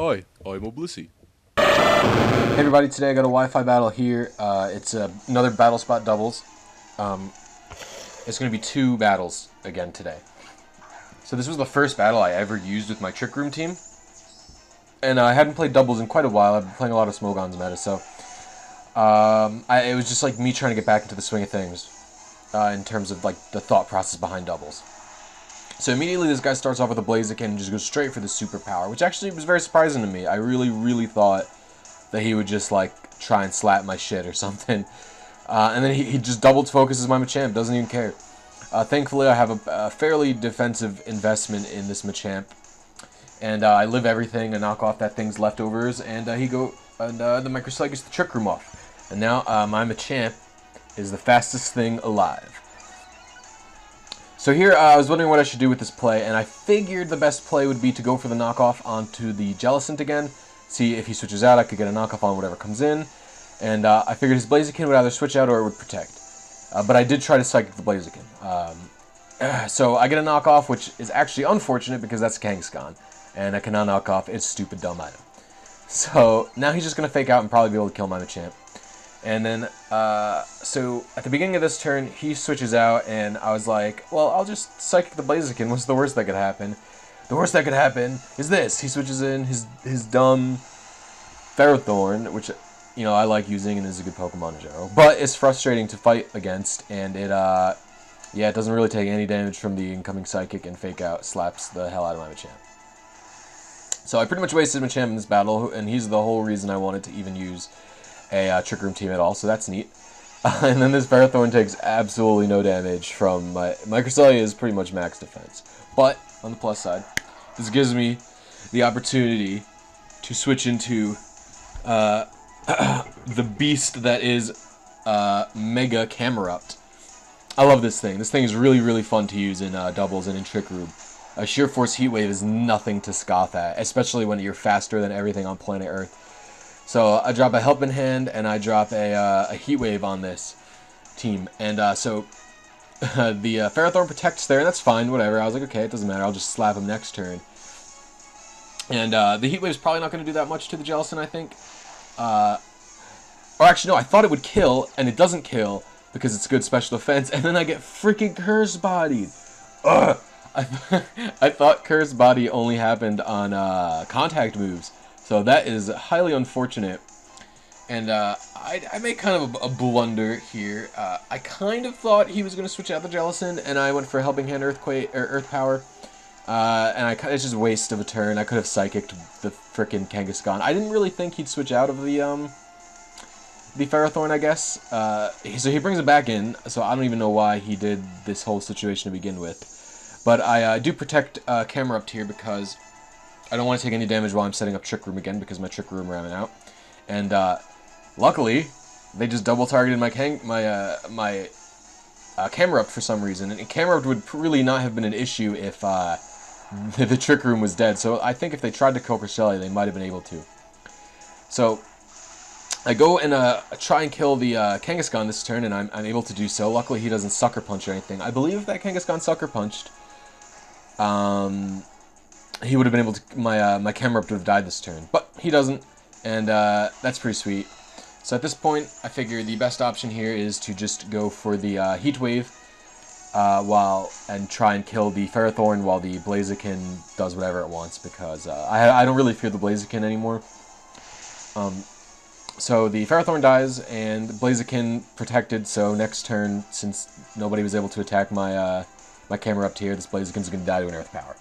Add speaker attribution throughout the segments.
Speaker 1: Hi, I'm a Blisy.
Speaker 2: Hey everybody, today I got a Wi-Fi battle here. It's another Battlespot doubles. It's going to be two battles again today. So this was the first battle I ever used with my Trick Room team. And I hadn't played doubles in quite a while. I've been playing a lot of Smogon's meta, so it was just like me trying to get back into the swing of things in terms of like the thought process behind doubles. So immediately this guy starts off with a Blaziken and just goes straight for the superpower, which actually was very surprising to me. I really thought that he would just like try and slap my shit or something. And then he just double focuses my Machamp, doesn't even care. Thankfully I have a fairly defensive investment in this Machamp. And I live everything and knock off that thing's leftovers, and the Microcell gets the Trick Room off. And now my Machamp is the fastest thing alive. So here I was wondering what I should do with this play, and I figured the best play would be to go for the knockoff onto the Jellicent again. See if he switches out, I could get a knockoff on whatever comes in. And I figured his Blaziken would either switch out or it would protect. But I did try to Psychic the Blaziken. So I get a knockoff, which is actually unfortunate because that's Kangaskhan. And I cannot knock off its stupid dumb item. So now he's just going to fake out and probably be able to kill my Machamp. And then, so at the beginning of this turn, he switches out, and I was like, well, I'll just Psychic the Blaziken. What's the worst that could happen? The worst that could happen is this. He switches in his dumb Ferrothorn, which, you know, I like using and is a good Pokemon in general. But it's frustrating to fight against, and it, yeah, it doesn't really take any damage from the incoming Psychic, and fake out slaps the hell out of my Machamp. So I pretty much wasted Machamp in this battle, and he's the whole reason I wanted to even use a Trick Room team at all, so that's neat. And then this Ferrothorn takes absolutely no damage from my Microcell is pretty much max defense. But on the plus side, this gives me the opportunity to switch into the beast that is Mega Camerupt. I love this thing. This thing is really fun to use in doubles and in Trick Room. A Sheer Force Heat Wave is nothing to scoff at, especially when you're faster than everything on planet Earth. So I drop a Helping Hand and I drop a Heat Wave on this team. And so the Ferrothorn protects there, and that's fine, whatever. I was like, okay, it doesn't matter. I'll just slap him next turn. And the Heat Wave's probably not going to do that much to the Jellicent, I think. Or actually, no, I thought it would kill, and it doesn't kill because it's good special defense. And then I get freaking Curse Bodied. Ugh! I thought Curse Body only happened on contact moves. So that is highly unfortunate. And I made kind of a blunder here. I kind of thought he was going to switch out the Jellicent, and I went for Helping Hand Earthquake or Earth Power. And it's just a waste of a turn. I could have Psychicked the frickin' Kangaskhan. I didn't really think he'd switch out of the Ferrothorn, I guess. So he brings it back in, so I don't even know why he did this whole situation to begin with. But I do protect Camerupt here because I don't want to take any damage while I'm setting up Trick Room again because my Trick Room ran out. And luckily, they just double targeted my Camerupt for some reason. And Camerupt would really not have been an issue if the Trick Room was dead. So I think if they tried to Cokercelli, they might have been able to. So I go and try and kill the Kangaskhan this turn, and I'm able to do so. Luckily, he doesn't Sucker Punch or anything. I believe if that Kangaskhan Sucker Punched, he would have been able to, my Camerupt would have died this turn. But he doesn't, and that's pretty sweet. So at this point, I figure the best option here is to just go for the Heat Wave and try and kill the Ferrothorn while the Blaziken does whatever it wants, because I don't really fear the Blaziken anymore. So the Ferrothorn dies, and Blaziken protected, so next turn, since nobody was able to attack my Camerupt here, this Blaziken's going to die to an Earth Power.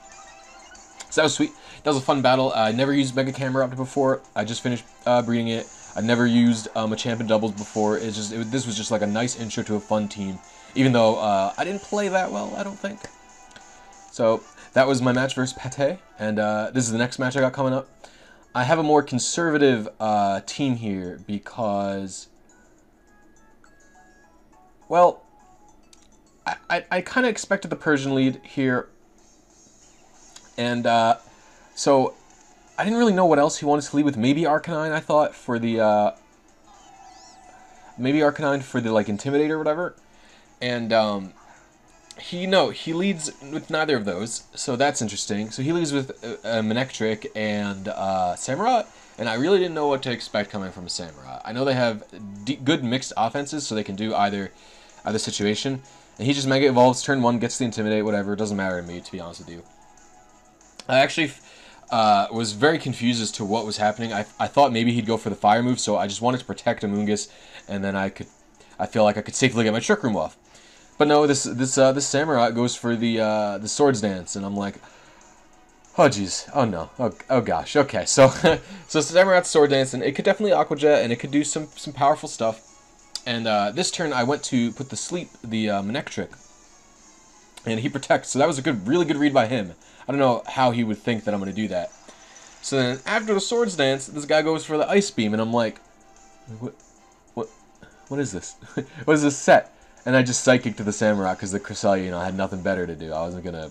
Speaker 2: So that was sweet. That was a fun battle. I never used Mega Camerupt before. I just finished breeding it. I never used Machamp in doubles before. This was just like a nice intro to a fun team, even though I didn't play that well, I don't think. So that was my match versus Pate, and this is the next match I got coming up. I have a more conservative team here because, well, I kind of expected the Persian lead here, and so I didn't really know what else he wanted to lead with. Maybe Arcanine, I thought, for the maybe Arcanine for the like Intimidator or whatever, and he leads with neither of those, so that's interesting. So he leads with Manectric and Samurai, and I really didn't know what to expect coming from Samurai. I know they have good mixed offenses, so they can do either situation. And he just Mega Evolves, turn 1, gets the Intimidate, whatever. It doesn't matter to me, to be honest with you. I actually was very confused as to what was happening. I thought maybe he'd go for the Fire move, so I just wanted to protect Amoonguss, and then I feel like I could safely get my Trick Room off. But no, this Samurai goes for the Swords Dance, and I'm like, oh jeez, oh no, oh gosh, okay. So so Samurai's Sword Dance, and it could definitely Aqua Jet, and it could do some powerful stuff. And this turn I went to put the Manectric, and he protects. So that was a really good read by him. I don't know how he would think that I'm going to do that. So then after the Swords Dance, this guy goes for the Ice Beam, and I'm like, what is this? What is this set? And I just Psychic to the Samurai because the Cresselia, had nothing better to do. I wasn't going to...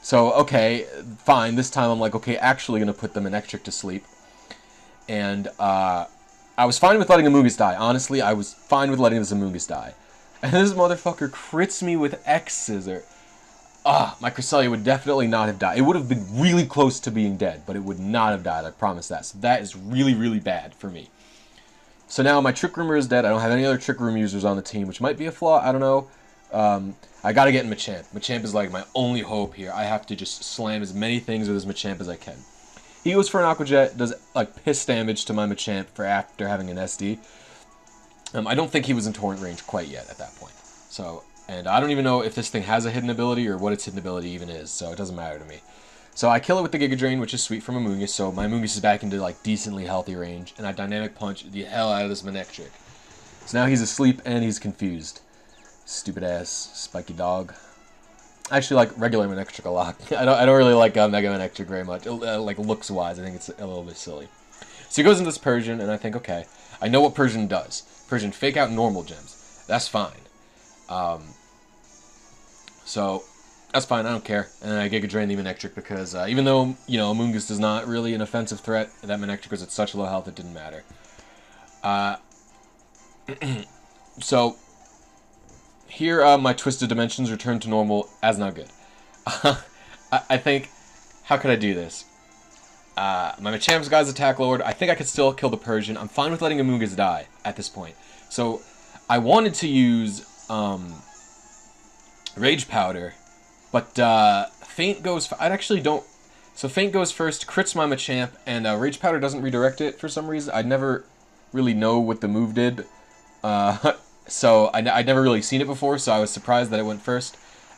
Speaker 2: So, okay, fine. This time I'm like, okay, actually going to put the Manectric to sleep. And I was fine with letting Amoonguss die. Honestly, I was fine with letting this Amoonguss die. And this motherfucker crits me with X-Scissor. My Cresselia would definitely not have died. It would have been really close to being dead, but it would not have died, I promise that. So that is really, really bad for me. So now my Trick Roomer is dead. I don't have any other Trick Room users on the team, which might be a flaw. I don't know. I gotta get Machamp. Machamp is like my only hope here. I have to just slam as many things with his Machamp as I can. He goes for an Aqua Jet, does like piss damage to my Machamp for after having an SD. I don't think he was in torrent range quite yet at that point. So, and I don't even know if this thing has a hidden ability or what its hidden ability even is, so it doesn't matter to me. So I kill it with the Giga Drain, which is sweet from Amoonguss, so my Amoonguss is back into like decently healthy range, and I Dynamic Punch the hell out of this Manectric. So now he's asleep and he's confused. Stupid ass spiky dog. I actually like regular Manectric a lot. I don't really like Mega Manectric very much. Like looks wise, I think it's a little bit silly. So he goes into this Persian, and I think, okay, I know what Persian does. Persian fake out normal gems. That's fine. So that's fine. I don't care. And then I Giga Drain the Manectric because even though Amoonguss is not really an offensive threat, that Manectric was at such low health it didn't matter. So here my Twisted Dimensions return to normal as not good. I think, how could I do this? My Machamp's guy's attack lowered. I think I could still kill the Persian. I'm fine with letting Amoonguss die at this point. So I wanted to use Rage Powder, but Feint goes... I actually don't... So Feint goes first, crits my Machamp, and Rage Powder doesn't redirect it for some reason. I never really know what the move did. So I'd never really seen it before, so I was surprised that it went first.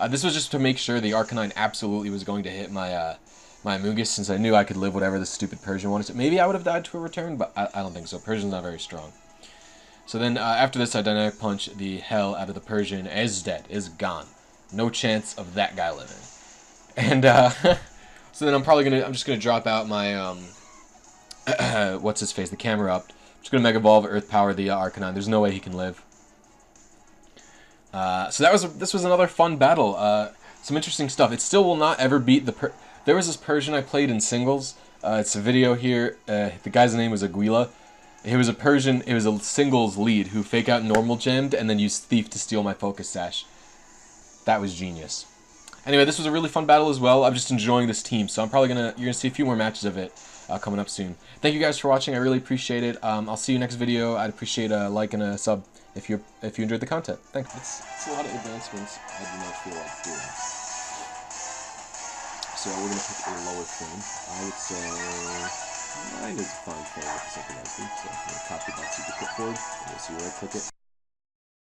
Speaker 2: This was just to make sure the Arcanine absolutely was going to hit my my Amoonguss, since I knew I could live whatever the stupid Persian wanted to. Maybe I would have died to a return, but I don't think so. Persian's not very strong. So then after this, I Dynamic Punch the hell out of the Persian. Is dead. Is gone. No chance of that guy living. And so then I'm just gonna drop out my what's his face, the camera up. I'm just gonna Mega Evolve Earth Power the Arcanine. There's no way he can live. So this was another fun battle. Some interesting stuff. It still will not ever beat the there was this Persian I played in singles. It's a video here. The guy's name was Aguila. He was a Persian. It was a singles lead who fake out normal gemmed and then used Thief to steal my Focus Sash. That was genius. Anyway, this was a really fun battle as well. I'm just enjoying this team, so you're gonna see a few more matches of it coming up soon. Thank you guys for watching. I really appreciate it. I'll see you next video. I'd appreciate a like and a sub if you enjoyed the content. Thanks. It's a lot of advancements I do not feel like doing. So we're gonna pick a lower frame. I would say 9 is a fine frame with the synchronizing. So I'm gonna copy that to the clipboard. And you'll see where I click it.